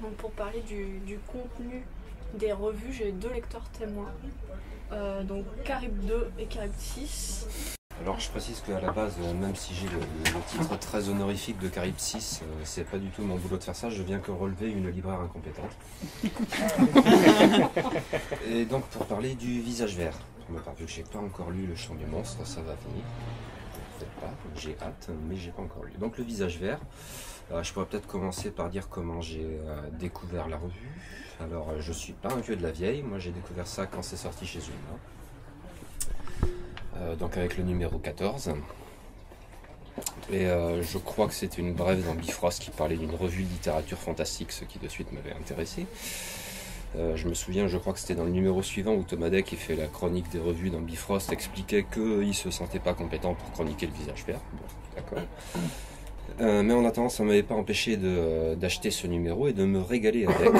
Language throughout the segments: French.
Donc pour parler du contenu des revues, j'ai 2 lecteurs témoins, donc Caribe 2 et Caribe 6. Alors je précise qu'à la base, même si j'ai le titre très honorifique de Caribe 6, c'est pas du tout mon boulot de faire ça, je viens que relever une libraire incompétente. Et donc pour parler du Visage Vert, vu que j'ai pas encore lu Le Chant du Monstre, ça va venir. Peut-être pas, j'ai hâte, mais j'ai pas encore lu. Donc Le Visage Vert, je pourrais peut-être commencer par dire comment j'ai découvert la revue. Alors je suis pas un vieux de la vieille, moi j'ai découvert ça quand c'est sorti chez Ulma. Donc avec le numéro 14. Et je crois que c'était une brève dans Bifrost qui parlait d'une revue de littérature fantastique, ce qui de suite m'avait intéressé. Je me souviens, je crois que c'était dans le numéro suivant où Thomas Day, qui fait la chronique des revues dans Bifrost, expliquait qu'il ne se sentait pas compétent pour chroniquer Le Visage Vert. Bon, d'accord. Mais en attendant, ça ne m'avait pas empêché d'acheter ce numéro et de me régaler avec,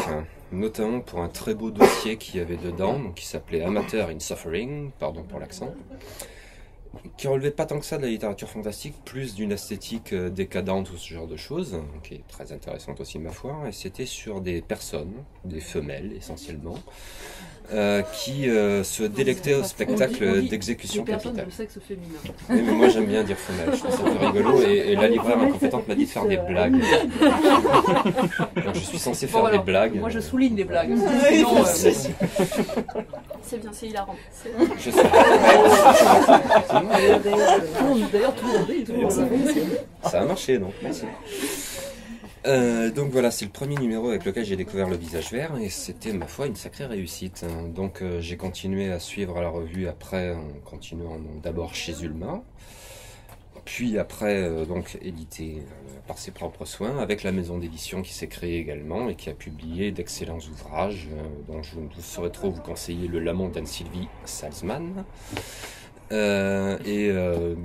notamment pour un très beau dossier qu'il y avait dedans, donc, qui s'appelait Amateur in Suffering, pardon pour l'accent, qui relevait pas tant que ça de la littérature fantastique, plus d'une esthétique décadente ou ce genre de choses, qui est très intéressante aussi ma foi, et c'était sur des personnes, des femelles essentiellement, qui se délectaient au spectacle d'exécution capitale. De sexe féminin. Oui, mais moi j'aime bien dire femelle, je trouve ça plus rigolo, et la libraire incompétente m'a dit de faire des blagues. Donc je suis censé faire des blagues. Moi je souligne des blagues. C'est bien, c'est hilarant. Je sais. D'ailleurs tout le monde dit, ça a marché, donc merci. Donc voilà, c'est le premier numéro avec lequel j'ai découvert Le Visage Vert et c'était ma foi une sacrée réussite. Donc j'ai continué à suivre la revue après, en continuant d'abord chez Ulma, puis après donc édité par ses propres soins avec la maison d'édition qui s'est créée également et qui a publié d'excellents ouvrages dont je ne saurais trop vous conseiller Le Lament d'Anne-Sylvie Salzman. Bon,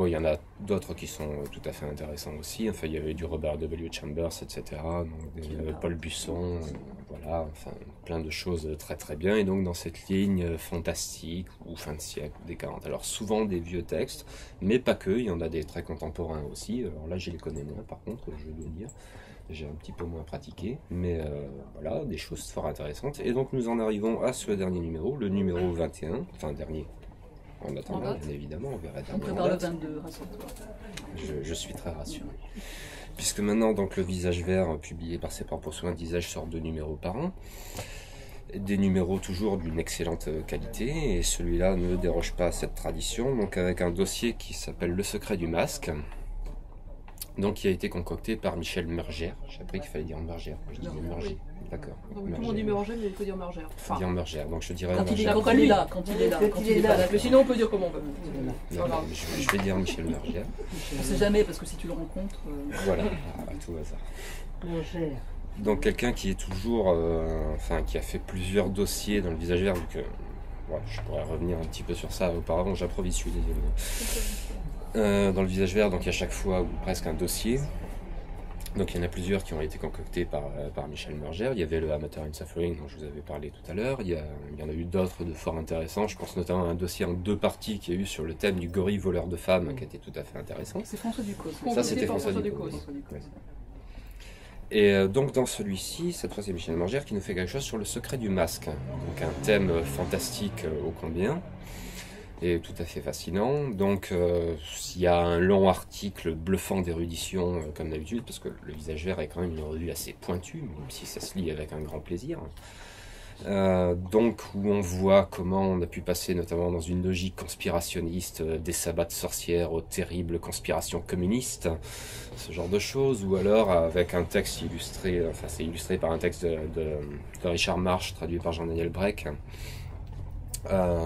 il y en a d'autres qui sont tout à fait intéressants aussi. Enfin, il y avait du Robert W. Chambers, etc. Donc, Paul Busson, voilà, enfin, plein de choses très très bien. Et donc, dans cette ligne fantastique ou fin de siècle, des 40. Alors, souvent des vieux textes, mais pas que. Il y en a des très contemporains aussi. Alors là, je les connais moins, par contre, je dois dire. J'ai un petit peu moins pratiqué, mais voilà, des choses fort intéressantes. Et donc, nous en arrivons à ce dernier numéro, le numéro 21, enfin, dernier. En attendant, bien évidemment, on verra on prépare le 22, rassure-toi. Je suis très rassuré. Puisque maintenant, donc, Le Visage Vert, publié par ses propres soins, disais-je, sort 2 numéros par an. Des numéros toujours d'une excellente qualité, et celui-là ne déroge pas à cette tradition, donc avec un dossier qui s'appelle Le Secret du Masque, donc qui a été concocté par Michel Mergère. J'ai appris qu'il fallait dire Mergère, je disais Mergère. D'accord. Tout le monde dit Mergère, mais il faut dire Mergère. Il faut dire Mergère, donc je dirais quand il est là, quand il est là. Mais sinon on peut dire comment on veut. Je vais dire Michel Mergère. On ne sait jamais, parce que si tu le rencontres... Voilà, à tout hasard. Mergère. Donc quelqu'un qui est toujours, qui a fait plusieurs dossiers dans Le Visage Vert, vu que je pourrais revenir un petit peu sur ça auparavant, j'improvise, je suis désolé. Dans Le Visage Vert, donc il y a chaque fois ou presque un dossier. Donc il y en a plusieurs qui ont été concoctés par Michel Mergère. Il y avait le Amateur in Suffering dont je vous avais parlé tout à l'heure. Il y en a eu d'autres de fort intéressants. Je pense notamment à un dossier en 2 parties qu'il y a eu sur le thème du gorille voleur de femmes qui était tout à fait intéressant. C'est François Ducos. Ça c'était François Ducos. Et donc dans celui-ci, cette fois c'est Michel Mergère qui nous fait quelque chose sur le secret du masque. Donc un thème fantastique ô combien. Et tout à fait fascinant. Donc il y a un long article bluffant d'érudition comme d'habitude, parce que Le Visage Vert est quand même une revue assez pointue, même si ça se lit avec un grand plaisir. Donc où on voit comment on a pu passer notamment dans une logique conspirationniste des sabbats de sorcières aux terribles conspirations communistes, ce genre de choses, ou alors avec un texte illustré, enfin c'est illustré par un texte de Richard Marsh traduit par Jean-Daniel Breck,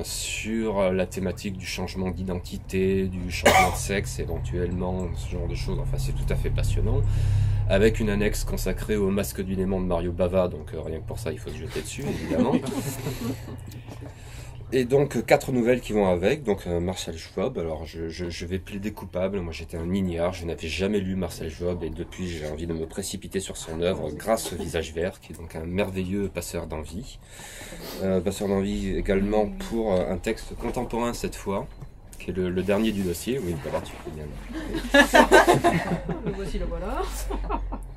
sur la thématique du changement d'identité, du changement de sexe éventuellement, ce genre de choses. Enfin c'est tout à fait passionnant, avec une annexe consacrée au Masque du démon de Mario Bava, donc rien que pour ça il faut se jeter dessus évidemment. Et donc 4 nouvelles qui vont avec, donc Marcel Schwab. Alors je vais plaider coupable, moi j'étais un ignare, je n'avais jamais lu Marcel Schwab et depuis j'ai envie de me précipiter sur son œuvre grâce au Visage Vert, qui est donc un merveilleux passeur d'envie. Passeur d'envie également pour un texte contemporain cette fois, qui est le dernier du dossier. Oui, voilà, tu peux bien. Le voici, le voilà.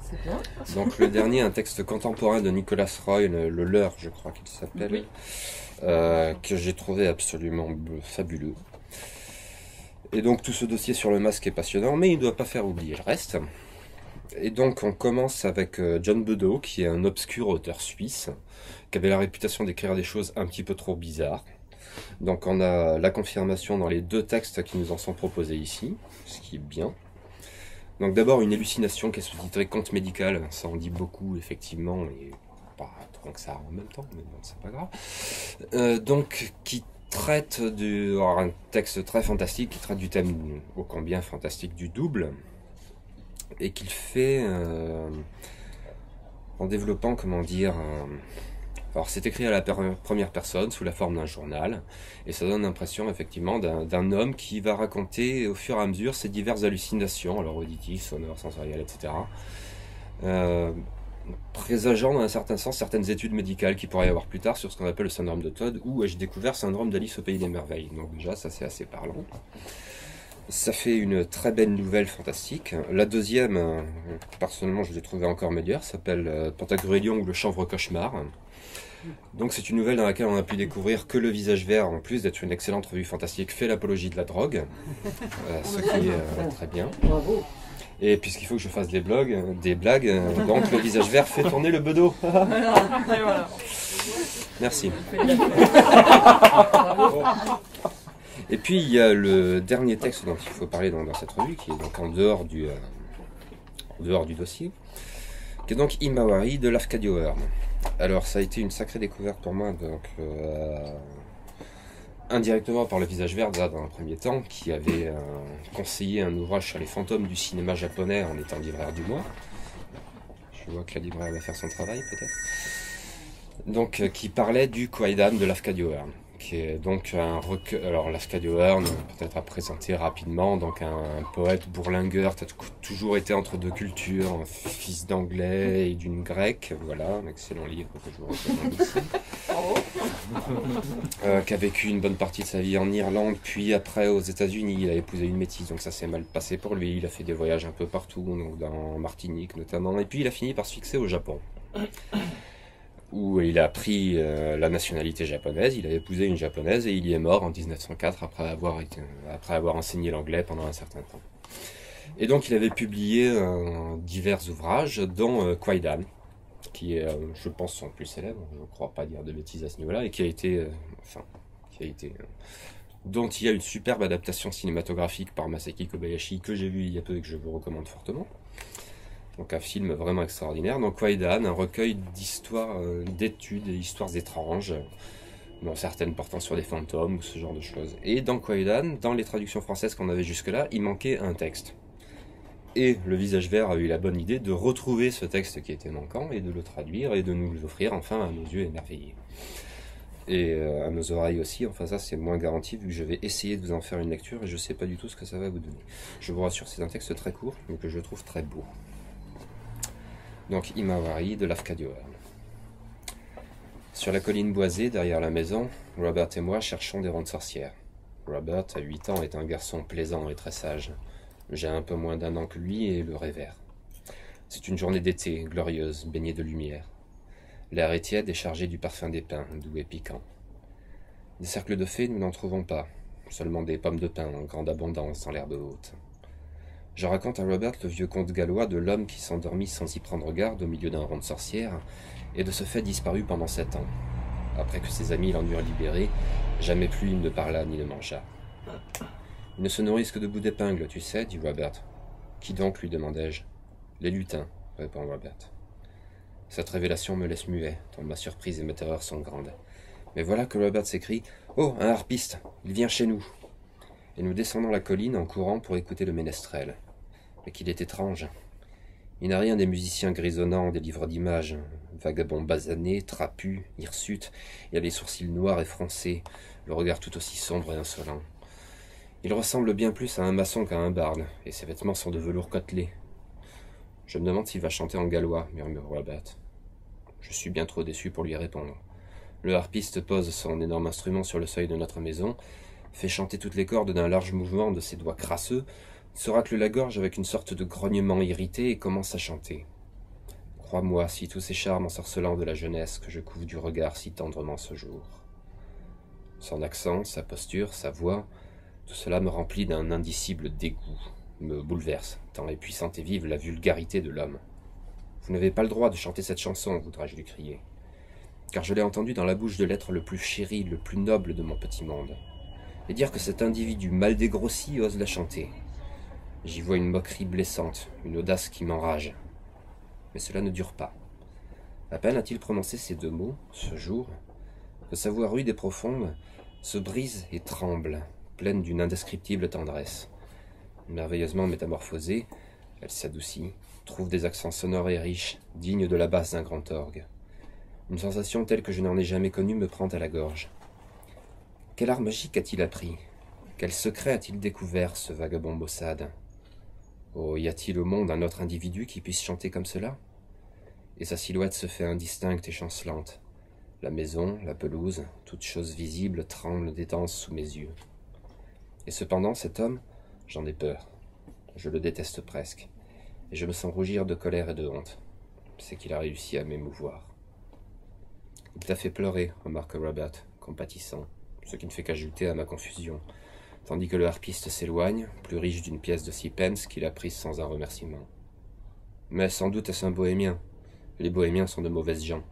C'est bien. Donc le dernier, un texte contemporain de Nicolas Roy, le Leurre, je crois qu'il s'appelle, Oui. que j'ai trouvé absolument fabuleux. Et donc tout ce dossier sur le masque est passionnant, mais il ne doit pas faire oublier le reste. Et donc on commence avec John Bedeau, qui est un obscur auteur suisse, qui avait la réputation d'écrire des choses un petit peu trop bizarres. Donc on a la confirmation dans les 2 textes qui nous en sont proposés ici, ce qui est bien. Donc d'abord une hallucination qui est sous-titrée Conte médical, ça en dit beaucoup effectivement, et pas trop que ça en même temps, mais bon, c'est pas grave. Donc qui traite alors, un texte très fantastique, qui traite du thème ô combien fantastique du double, et qu'il fait en développant, comment dire... Alors c'est écrit à la première personne sous la forme d'un journal et ça donne l'impression effectivement d'un homme qui va raconter au fur et à mesure ses diverses hallucinations, alors auditives, sonores, sensorielles, etc. Présageant dans un certain sens certaines études médicales qu'il pourrait y avoir plus tard sur ce qu'on appelle le syndrome de Todd ou ai-je découvert syndrome d'Alice au pays des merveilles. Donc déjà ça c'est assez parlant. Ça fait une très belle nouvelle fantastique. La deuxième, personnellement je l'ai trouvée encore meilleure, s'appelle Pantagruélion ou le chanvre cauchemar. Donc c'est une nouvelle dans laquelle on a pu découvrir que le Visage Vert, en plus d'être une excellente revue fantastique, fait l'apologie de la drogue, ce qui est très bien. Bravo. Et puisqu'il faut que je fasse des blagues, donc le Visage Vert fait tourner le bedeau. Et voilà. Merci. Et puis il y a le dernier texte dont il faut parler dans cette revue, qui est donc en dehors du dossier, qui est donc Himawari de Lafcadio Hearn. Alors ça a été une sacrée découverte pour moi, donc indirectement par le Visage Vert dans un premier temps, qui avait conseillé un ouvrage sur les fantômes du cinéma japonais en étant libraire du mois. Je vois que la libraire va faire son travail peut-être. Donc qui parlait du Kwaidan de Lafcadio Hearn, qui est donc un recueil. Alors Lafcadio Hearn, peut-être à présenter rapidement, donc un poète bourlingueur, qui a toujours été entre 2 cultures, un fils d'anglais et d'une grecque, voilà, un excellent livre que je vous recommande ici. Qui a vécu une bonne partie de sa vie en Irlande, puis après aux États-Unis, il a épousé une métisse, donc ça s'est mal passé pour lui, il a fait des voyages un peu partout, donc dans Martinique notamment, et puis il a fini par se fixer au Japon. Où il a pris la nationalité japonaise, il a épousé une japonaise et il y est mort en 1904 après avoir enseigné l'anglais pendant un certain temps. Et donc il avait publié divers ouvrages, dont Kwaidan, qui est, je pense, son plus célèbre, je ne crois pas dire de bêtises à ce niveau-là, et dont il y a une superbe adaptation cinématographique par Masaki Kobayashi que j'ai vu il y a peu et que je vous recommande fortement. Donc un film vraiment extraordinaire. Donc Kwaidan, un recueil d'histoires, d'études et histoires étranges, dont certaines portant sur des fantômes ou ce genre de choses. Et dans Kwaidan, dans les traductions françaises qu'on avait jusque-là, il manquait un texte. Et le Visage Vert a eu la bonne idée de retrouver ce texte qui était manquant et de le traduire et de nous l'offrir enfin à nos yeux émerveillés. Et à nos oreilles aussi, enfin ça c'est moins garanti vu que je vais essayer de vous en faire une lecture et je ne sais pas du tout ce que ça va vous donner. Je vous rassure, c'est un texte très court mais que je trouve très beau. Donc Himawari de Lafcadio Hearn. Sur la colline boisée, derrière la maison, Robert et moi cherchons des rondes sorcières. Robert, à 8 ans, est un garçon plaisant et très sage. J'ai un peu moins d'1 an que lui et le révère. C'est une journée d'été, glorieuse, baignée de lumière. L'air est tiède et chargé du parfum des pins, doux et piquant. Des cercles de fées, nous n'en trouvons pas. Seulement des pommes de pin en grande abondance dans l'herbe haute. Je raconte à Robert le vieux conte gallois de l'homme qui s'endormit sans y prendre garde au milieu d'un rond de sorcières et de ce fait disparut pendant 7 ans. Après que ses amis l'en eurent libéré, jamais plus il ne parla ni ne mangea. Ils ne se nourrissent que de bouts d'épingle, tu sais, dit Robert. Qui donc, lui demandai-je. Les lutins, répond Robert. Cette révélation me laisse muet, tant ma surprise et ma terreur sont grandes. Mais voilà que Robert s'écrie « Oh, un harpiste, il vient chez nous !» Et nous descendons la colline en courant pour écouter le ménestrel. Mais qu'il est étrange. Il n'a rien des musiciens grisonnants des livres d'images. Vagabond basané, trapu, hirsute, il a les sourcils noirs et froncés, le regard tout aussi sombre et insolent. Il ressemble bien plus à un maçon qu'à un barde, et ses vêtements sont de velours côtelé. Je me demande s'il va chanter en gallois, murmure Robert. Je suis bien trop déçu pour lui répondre. Le harpiste pose son énorme instrument sur le seuil de notre maison, fait chanter toutes les cordes d'un large mouvement de ses doigts crasseux, se racle la gorge avec une sorte de grognement irrité et commence à chanter. Crois-moi, si tous ces charmes ensorcelants de la jeunesse que je couvre du regard si tendrement ce jour. Son accent, sa posture, sa voix, tout cela me remplit d'un indicible dégoût, me bouleverse, tant est puissante et vive la vulgarité de l'homme. Vous n'avez pas le droit de chanter cette chanson, voudrais-je lui crier, car je l'ai entendue dans la bouche de l'être le plus chéri, le plus noble de mon petit monde, et dire que cet individu mal dégrossi ose la chanter. J'y vois une moquerie blessante, une audace qui m'enrage. Mais cela ne dure pas. À peine a-t-il prononcé ces deux mots, ce jour, que sa voix rude et profonde se brise et tremble, pleine d'une indescriptible tendresse. Merveilleusement métamorphosée, elle s'adoucit, trouve des accents sonores et riches, dignes de la basse d'un grand orgue. Une sensation telle que je n'en ai jamais connue me prend à la gorge. Quel art magique a-t-il appris? Quel secret a-t-il découvert, ce vagabond maussade? Oh, y a-t-il au monde un autre individu qui puisse chanter comme cela? Et sa silhouette se fait indistincte et chancelante. La maison, la pelouse, toute chose visible tremble des danses sous mes yeux. Et cependant, cet homme, j'en ai peur. Je le déteste presque. Et je me sens rougir de colère et de honte. C'est qu'il a réussi à m'émouvoir. Il t'a fait pleurer, remarque Robert, compatissant, ce qui ne fait qu'ajouter à ma confusion, tandis que le harpiste s'éloigne, plus riche d'une pièce de 6 pence qu'il a prise sans un remerciement. Mais sans doute est-ce un bohémien. Les bohémiens sont de mauvaises gens,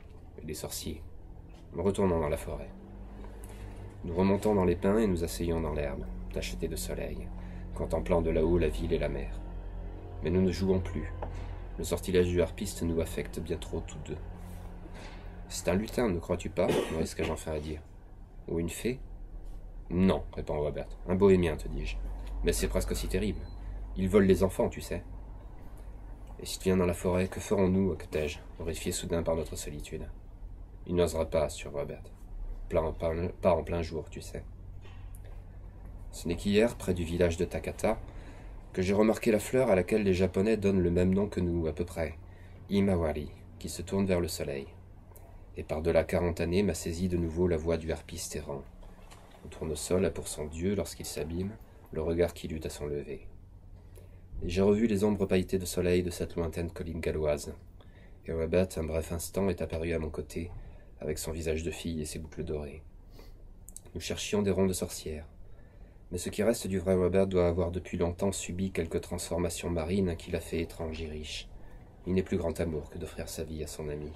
et des sorciers. Retournons dans la forêt. Nous remontons dans les pins et nous asseyons dans l'herbe, tachetée de soleil, contemplant de là-haut la ville et la mer. Mais nous ne jouons plus. Le sortilège du harpiste nous affecte bien trop tous deux. C'est un lutin, ne crois-tu pas, risquai-je enfin à dire. Ou une fée? Non, répond Robert. Un bohémien, te dis-je. Mais c'est presque aussi terrible. Ils volent les enfants, tu sais. Et si tu viens dans la forêt, que ferons-nous, octai-je, horrifié soudain par notre solitude? Il n'osera pas, sur Robert. Pas en plein jour, tu sais. Ce n'est qu'hier, près du village de Takata, que j'ai remarqué la fleur à laquelle les Japonais donnent le même nom que nous, à peu près, Himawari, qui se tourne vers le soleil. Et par-delà 40 années m'a saisi de nouveau la voix du harpiste errant. Le tournesol a pour son dieu, lorsqu'il s'abîme, le regard qu'il eut à son lever. Et j'ai revu les ombres pailletées de soleil de cette lointaine colline galloise. Et Robert, un bref instant, est apparu à mon côté, avec son visage de fille et ses boucles dorées. Nous cherchions des rondes sorcières. Mais ce qui reste du vrai Robert doit avoir depuis longtemps subi quelques transformations marines qui l'a fait étrange et riche. Il n'est plus grand amour que d'offrir sa vie à son ami.